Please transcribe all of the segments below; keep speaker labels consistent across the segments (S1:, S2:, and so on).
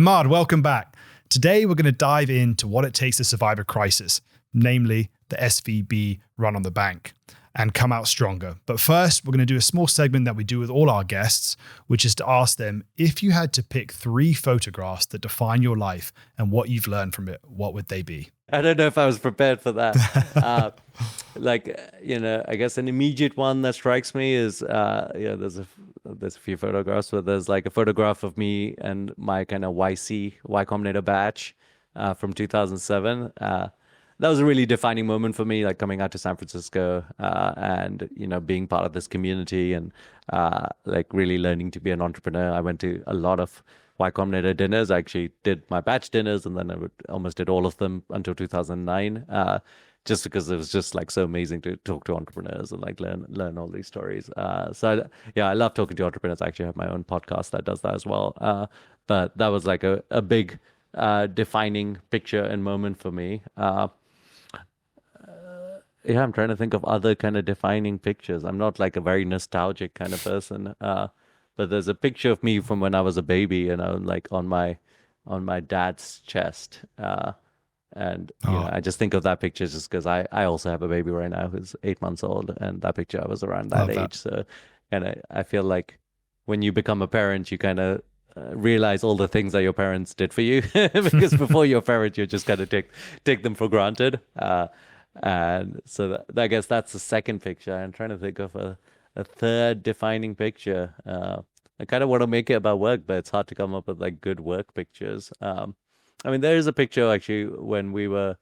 S1: Immad, welcome back. Today, we're going to dive into what it takes to survive a crisis, namely the SVB run on the bank, and come out stronger. But first, we're going to do a small segment that we do with all our guests, which is to ask them, if you had to pick 3 photographs that define your life and what you've learned from it, what would they be?
S2: I don't know if I was prepared for that. I guess an immediate one that strikes me is, there's a few photographs, but there's like a photograph of me and my kind of Y Combinator badge from 2007. That was a really defining moment for me, like coming out to San Francisco and, being part of this community and like really learning to be an entrepreneur. I went to a lot of Y Combinator dinners. I actually did my batch dinners, and then I almost did all of them until 2009, just because it was just like so amazing to talk to entrepreneurs and like learn all these stories. I love talking to entrepreneurs. I actually have my own podcast that does that as well. But that was like a big defining picture and moment for me. I'm trying to think of other kind of defining pictures. I'm not like a very nostalgic kind of person. But there's a picture of me from when I was a baby, and I'm like on my dad's chest. I just think of that picture just because I also have a baby right now who's 8 months old, and that picture I was around that age. So, and I feel like when you become a parent, you kind of realize all the things that your parents did for you, because before you're a parent, you just kind of take them for granted. And so I guess that's the second picture. I'm trying to think of a third defining picture. I kind of want to make it about work, but it's hard to come up with like good work pictures. There is a picture actually when we were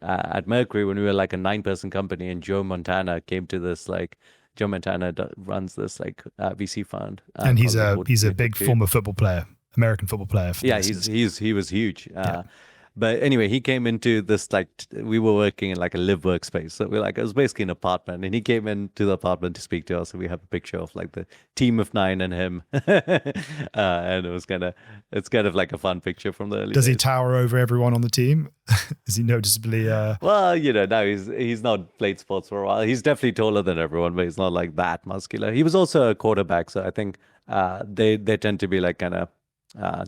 S2: at Mercury, when we were like a 9-person company, and Joe Montana came to this, like Joe Montana runs this like VC fund.
S1: And he's a big former football player, American football player.
S2: Yeah, he was huge. But anyway, he came into this, like, we were working in like a live workspace. So it was basically an apartment, and he came into the apartment to speak to us. So we have a picture of like the team of 9 and him. And it's kind of like a fun picture from the early
S1: Does
S2: days.
S1: he tower over everyone on the team? Is he noticeably...
S2: Well, now he's not played sports for a while. He's definitely taller than everyone, but he's not like that muscular. He was also a quarterback. So I think they tend to be like kind of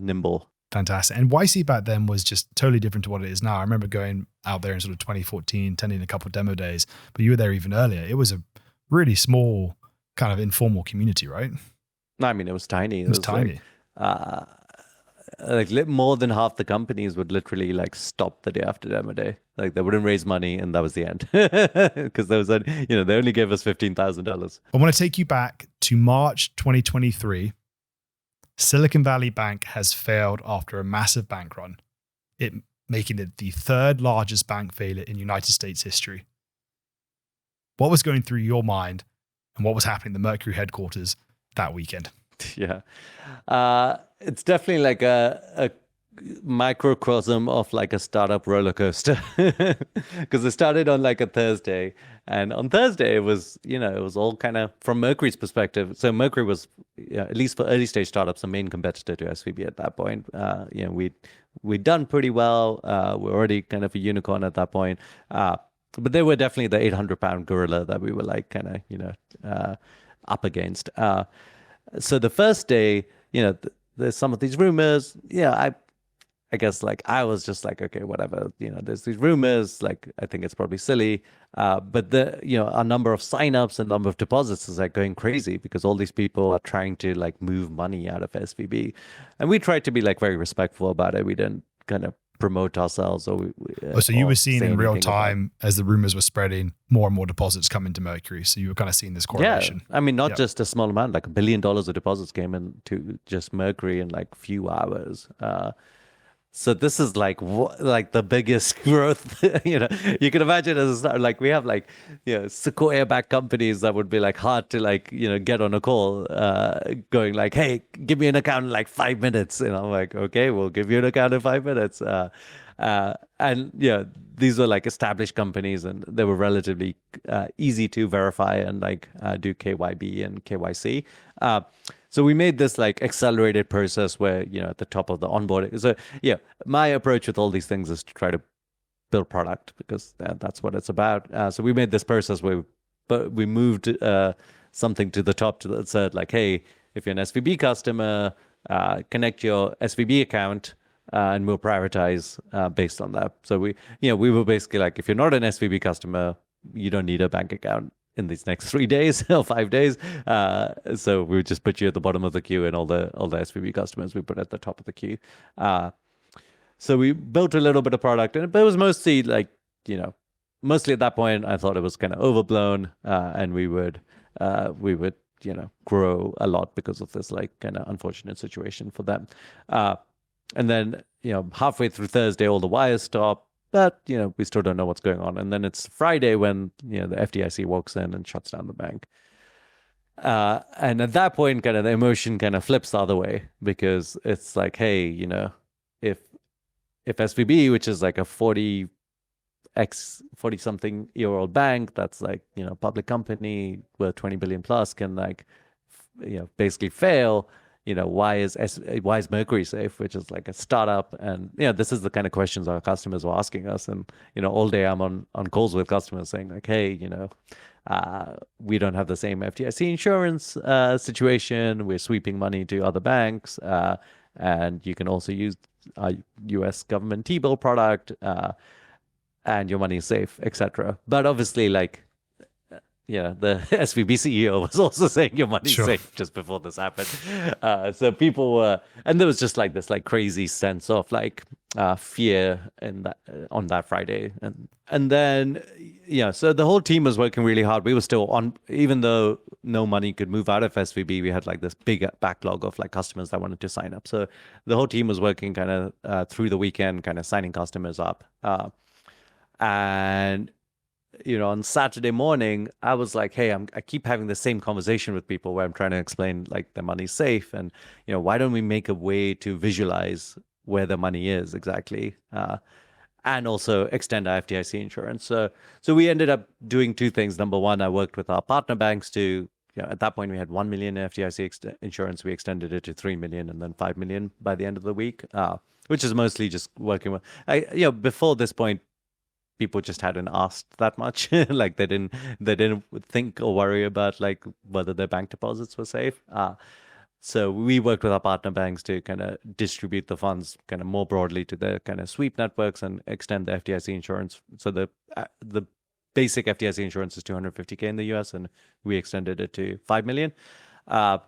S2: nimble.
S1: Fantastic. And YC back then was just totally different to what it is now. I remember going out there in sort of 2014, attending a couple of demo days, but you were there even earlier. It was a really small kind of informal community, right?
S2: No, it was tiny.
S1: It was tiny.
S2: Like more than half the companies would literally like stop the day after demo day. Like they wouldn't raise money, and that was the end. Because they only gave us $15,000.
S1: I want to take you back to March 2023. Silicon Valley Bank has failed after a massive bank run, it making it the 3rd largest bank failure in United States history. What was going through your mind, and what was happening at the Mercury headquarters that weekend?
S2: Yeah. It's definitely like a microcosm of like a startup roller coaster, because it started on like a Thursday, and on Thursday it was all kind of from Mercury's perspective. So Mercury was, at least for early stage startups, the main competitor to SVB at that point. We'd done pretty well. We're already kind of a unicorn at that point, but they were definitely the 800-pound gorilla that we were like kind of up against. So the first day, there's some of these rumors. I guess like I was just like, okay, whatever, there's these rumors, like I think it's probably silly. But our number of signups and number of deposits is like going crazy, because all these people are trying to like move money out of SVB. And we tried to be like very respectful about it. We didn't kind of promote ourselves
S1: so you were seeing in real time as the rumors were spreading, more and more deposits come into Mercury. So you were kind of seeing this correlation.
S2: Yeah, not just a small amount, like $1 billion of deposits came into just Mercury in like few hours. So this is like the biggest growth. You can imagine as a start, like we have like Sequoia-backed companies that would be like hard to like get on a call, going like, hey, give me an account in like 5 minutes, and I'm like, okay, we'll give you an account in 5 minutes. And these were like established companies, and they were relatively easy to verify and like do KYB and KYC. So we made this like accelerated process where, at the top of the onboarding. So my approach with all these things is to try to build product, because that's what it's about. So we made this process where we moved something to the top that said like, hey, if you're an SVB customer, connect your SVB account and we'll prioritize based on that. So we were basically like, if you're not an SVB customer, you don't need a bank account in these next 3 days or 5 days. So we would just put you at the bottom of the queue, and all the SVB customers we put at the top of the queue. So we built a little bit of product, but it was mostly like, mostly at that point, I thought it was kind of overblown, and we would grow a lot because of this like kind of unfortunate situation for them. And then, halfway through Thursday, all the wires stop, but, we still don't know what's going on. And then it's Friday when, the FDIC walks in and shuts down the bank. And at that point, kind of the emotion kind of flips the other way, because it's like, hey, if SVB, which is like a 40 something year old bank, that's like, public company worth 20 billion plus, can like, basically fail, why is Mercury safe, which is like a startup? And this is the kind of questions our customers were asking us. And all day I'm on calls with customers saying like, hey, we don't have the same FDIC insurance situation. We're sweeping money to other banks, and you can also use our US government T-bill product, and your money is safe, etc. But obviously, like, the SVB CEO was also saying your money's safe just before this happened. So people were, and there was just like this like crazy sense of like fear in that on that Friday, and then so the whole team was working really hard. We were still on, even though no money could move out of SVB. We had like this big backlog of like customers that wanted to sign up. So the whole team was working kind of through the weekend, kind of signing customers up, and on Saturday morning, I was like, hey, I keep having the same conversation with people where I'm trying to explain like their money's safe, and why don't we make a way to visualize where the money is exactly, and also extend our FDIC insurance. So we ended up doing two things. Number one, I worked with our partner banks to, at that point we had 1 million FDIC insurance. We extended it to 3 million and then 5 million by the end of the week, which is mostly just working with, before this point, people just hadn't asked that much. Like they didn't think or worry about like whether their bank deposits were safe. So we worked with our partner banks to kind of distribute the funds kind of more broadly to their kind of sweep networks and extend the FDIC insurance. So the basic FDIC insurance is 250K in the US, and we extended it to 5 million. And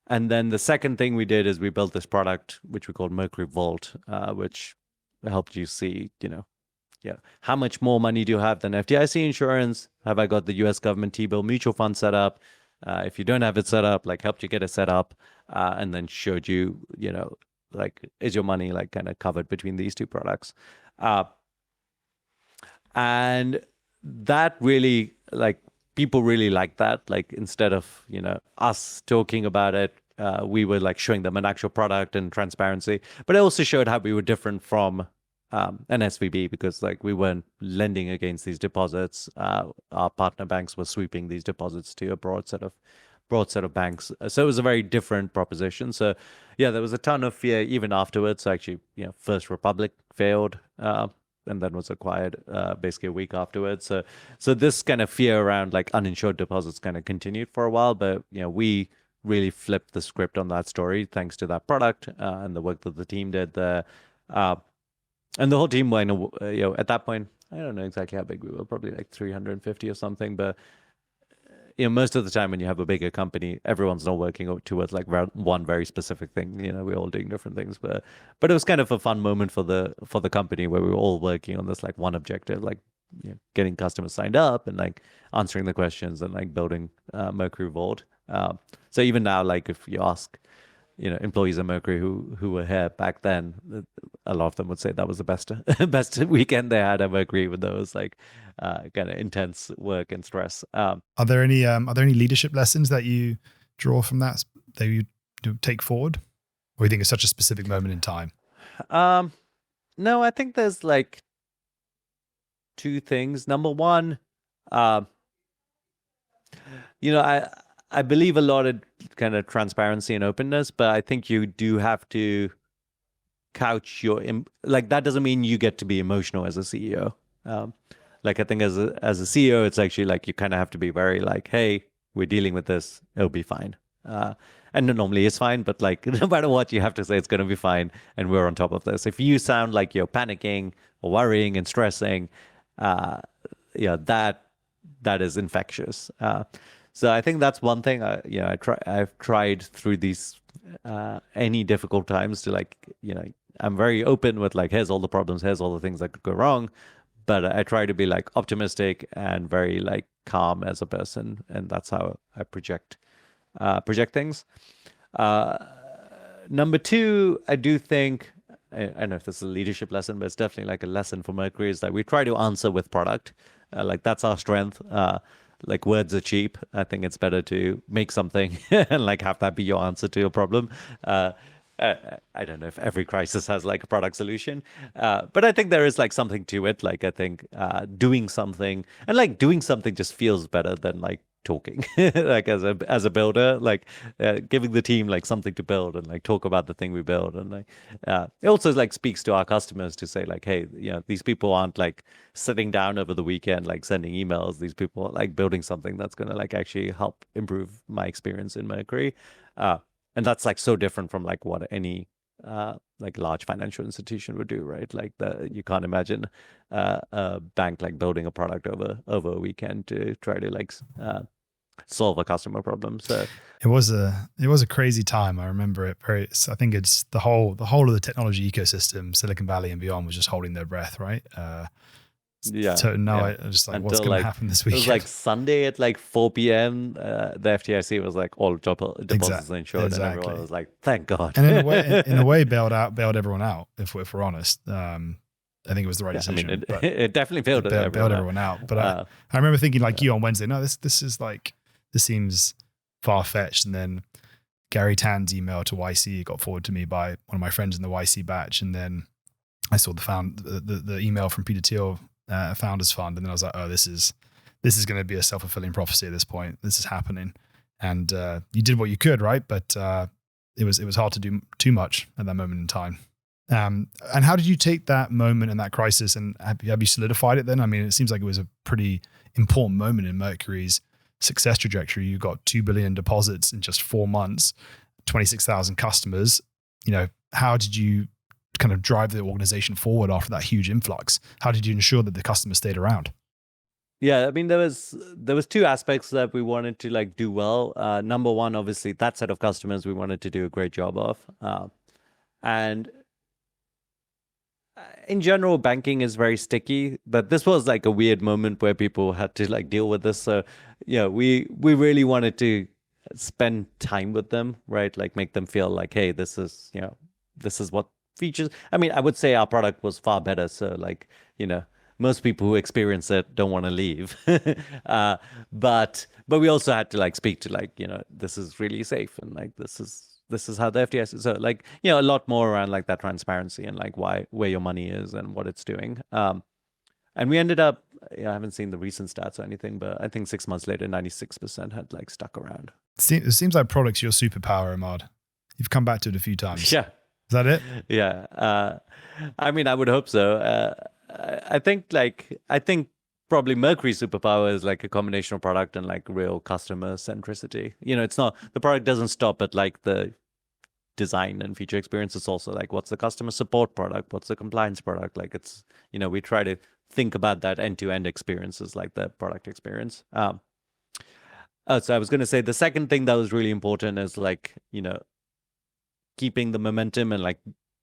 S2: then the second thing we did is we built this product which we called Mercury Vault, which helped you see, how much more money do you have than FDIC insurance? Have I got the US government T-bill mutual fund set up? If you don't have it set up, like helped you get it set up, and then showed you, like, is your money like kind of covered between these two products? And that really, like, people really liked that. Like, instead of, us talking about it, we were like showing them an actual product and transparency. But it also showed how we were different from an SVB, because like we weren't lending against these deposits. Our partner banks were sweeping these deposits to a broad set of banks. So it was a very different proposition. So yeah, there was a ton of fear even afterwards. So actually, First Republic failed, and then was acquired basically a week afterwards. So this kind of fear around like uninsured deposits kind of continued for a while, but we really flipped the script on that story thanks to that product and the work that the team did there. And the whole team, at that point, I don't know exactly how big we were, probably like 350 or something. But most of the time when you have a bigger company, everyone's not working towards like one very specific thing. We're all doing different things. But it was kind of a fun moment for the company where we were all working on this like one objective, like getting customers signed up and like answering the questions and like building Mercury Vault. So even now, like if you ask employees of Mercury who were here back then, a lot of them would say that was the best weekend they had at Mercury, even though it was like kind of intense work and stress.
S1: Are there any leadership lessons that you draw from that you take forward, or you think it's such a specific moment in time?
S2: No, I think there's like two things. Number one, I believe a lot of kind of transparency and openness, but I think you do have to couch like that doesn't mean you get to be emotional as a CEO. Like I think as a CEO, it's actually like you kind of have to be very like, hey, we're dealing with this, it'll be fine. And it normally is fine, but like no matter what, you have to say it's going to be fine, and we're on top of this. If you sound like you're panicking or worrying and stressing, uh, that is infectious. So I think that's one thing. I've tried through these any difficult times to like, I'm very open with like, here's all the problems, here's all the things that could go wrong, but I try to be like optimistic and very like calm as a person, and that's how I project things. Uh, Number two, I do think, I don't know if this is a leadership lesson, but it's definitely like a lesson for Mercury, is that we try to answer with product. Like that's our strength. Like words are cheap. I think it's better to make something and like have that be your answer to your problem. I don't know if every crisis has like a product solution, but I think there is like something to it. Like I think doing something just feels better than like talking. Like as a builder, like giving the team like something to build and like talk about the thing we build, and like it also like speaks to our customers to say like, hey, these people aren't like sitting down over the weekend like sending emails. These people are like building something that's going to like actually help improve my experience in Mercury. And that's like so different from like what any like large financial institution would do, right? Like you can't imagine a bank like building a product over a weekend to try to like solve a customer problem. So
S1: it was a crazy time. I remember it very. I think it's the whole of the technology ecosystem, Silicon Valley and beyond, was just holding their breath, right?
S2: Yeah.
S1: I was just like, what's going to happen this weekend?
S2: It was like Sunday at like 4 p.m. The FDIC was like, all deposits are insured, and everyone was like, thank God.
S1: And in a way, bailed everyone out. If we're honest, I think it was the right decision.
S2: I mean, it definitely bailed
S1: everyone out. But I remember thinking like you on Wednesday, no, this seems far fetched. And then Gary Tan's email to YC got forwarded to me by one of my friends in the YC batch, and then I saw the email from Peter Thiel. Founders Fund, and then I was like, oh, this is going to be a self-fulfilling prophecy at this point. This is happening, and you did what you could, right? But it was hard to do too much at that moment in time. And how did you take that moment and that crisis, and have you solidified it then? I mean, it seems like it was a pretty important moment in Mercury's success trajectory. You got 2 billion deposits in just 4 months, 26,000 customers. How did you kind of drive the organization forward after that huge influx? How did you ensure that the customers stayed around?
S2: Yeah, I mean, there was two aspects that we wanted to like do well. Number one, obviously, that set of customers we wanted to do a great job of, and in general, banking is very sticky. But this was like a weird moment where people had to like deal with this. So we really wanted to spend time with them, right? Like make them feel like, hey, this is what features. I mean, I would say our product was far better. So like, most people who experience it don't want to leave. But we also had to like speak to like, this is really safe, and like, this is how the FDS is. So like, a lot more around like that transparency and like where your money is and what it's doing. And we ended up, I haven't seen the recent stats or anything, but I think 6 months later, 96% had like stuck around.
S1: It seems like product's your superpower, Immad. You've come back to it a few times.
S2: Yeah.
S1: Is that it?
S2: Yeah. I mean, I would hope so. I think probably Mercury's superpower is like a combination of product and like real customer centricity. It's not, the product doesn't stop at like the design and feature experience. It's also like, what's the customer support product? What's the compliance product? Like it's, we try to think about that end-to-end experiences like the product experience. So I was going to say the second thing that was really important is like, keeping the momentum and like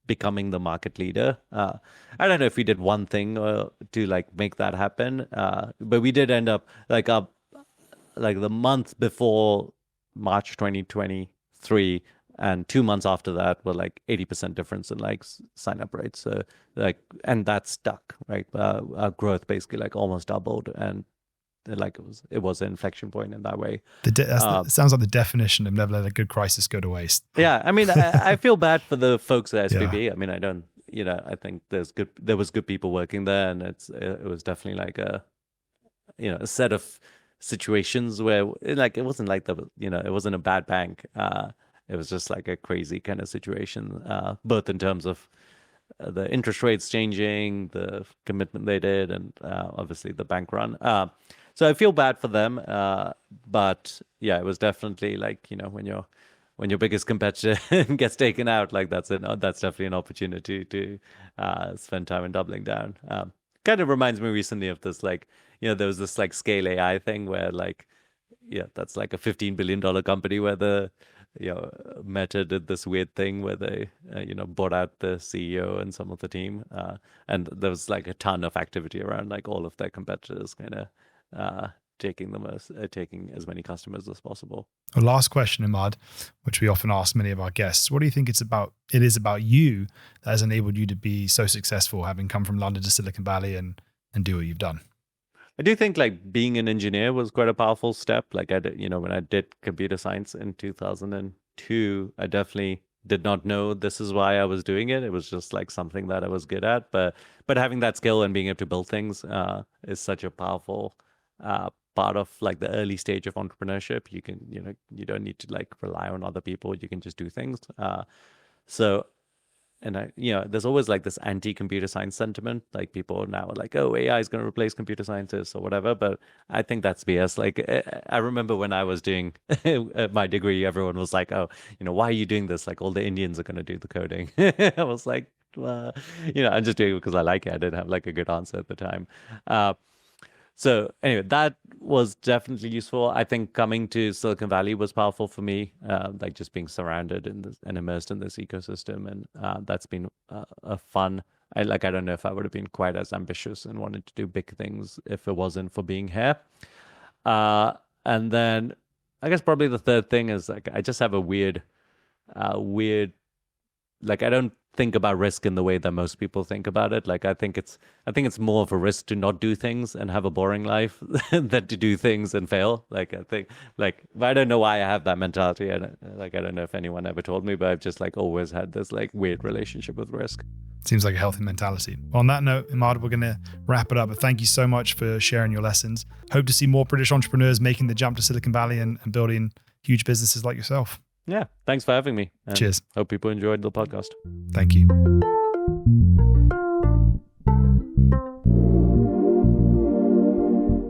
S2: becoming the market leader. I don't know if we did one thing to like make that happen, but we did end up like the month before March 2023 and 2 months after that were like 80% difference in like sign up rates. So like, and that stuck, right? Our growth basically like almost doubled, and like it was an inflection point in that way.
S1: It sounds like the definition of never let a good crisis go to waste.
S2: Yeah, I mean, I feel bad for the folks at SVB. Yeah. I mean, I don't, I think there was good people working there, and it was definitely like a set of situations where like it wasn't like it wasn't a bad bank. It was just like a crazy kind of situation, both in terms of the interest rates changing, the commitment they did, and obviously the bank run. So I feel bad for them. But yeah, it was definitely like, when your biggest competitor gets taken out, like that's definitely an opportunity to spend time in doubling down. Kind of reminds me recently of this, like, there was this like Scale AI thing where like, yeah, that's like a $15 billion company where Meta did this weird thing where they, bought out the CEO and some of the team. And there was like a ton of activity around like all of their competitors kind of taking as many customers as possible.
S1: Well, last question, Immad, which we often ask many of our guests. What do you think it is about you that has enabled you to be so successful, having come from London to Silicon Valley and do what you've done?
S2: I do think like being an engineer was quite a powerful step. Like I did, when I did computer science in 2002, I definitely did not know this is why I was doing it. It was just like something that I was good at. But having that skill and being able to build things is such a powerful part of like the early stage of entrepreneurship. You can, you don't need to like rely on other people. You can just do things. And there's always like this anti-computer science sentiment. Like people now are like, oh, AI is going to replace computer scientists or whatever. But I think that's BS. Like I remember when I was doing my degree, everyone was like, oh, why are you doing this? Like all the Indians are going to do the coding. I was like, I'm just doing it because I like it. I didn't have like a good answer at the time. So anyway, that was definitely useful. I think coming to Silicon Valley was powerful for me, like just being surrounded in this and immersed in this ecosystem, and that's been a fun. I don't know if I would have been quite as ambitious and wanted to do big things if it wasn't for being here. And then I guess probably the third thing is like I just have a weird, like I don't think about risk in the way that most people think about it. Like I think it's more of a risk to not do things and have a boring life than to do things and fail. Like I think but I don't know why I have that mentality. I don't know if anyone ever told me, but I've just like always had this like weird relationship with risk.
S1: Seems like a healthy mentality. Well, on that note, Immad, we're going to wrap it up. But thank you so much for sharing your lessons. Hope to see more British entrepreneurs making the jump to Silicon Valley and building huge businesses like yourself.
S2: Yeah, thanks for having me.
S1: Cheers.
S2: Hope people enjoyed the podcast.
S1: Thank you.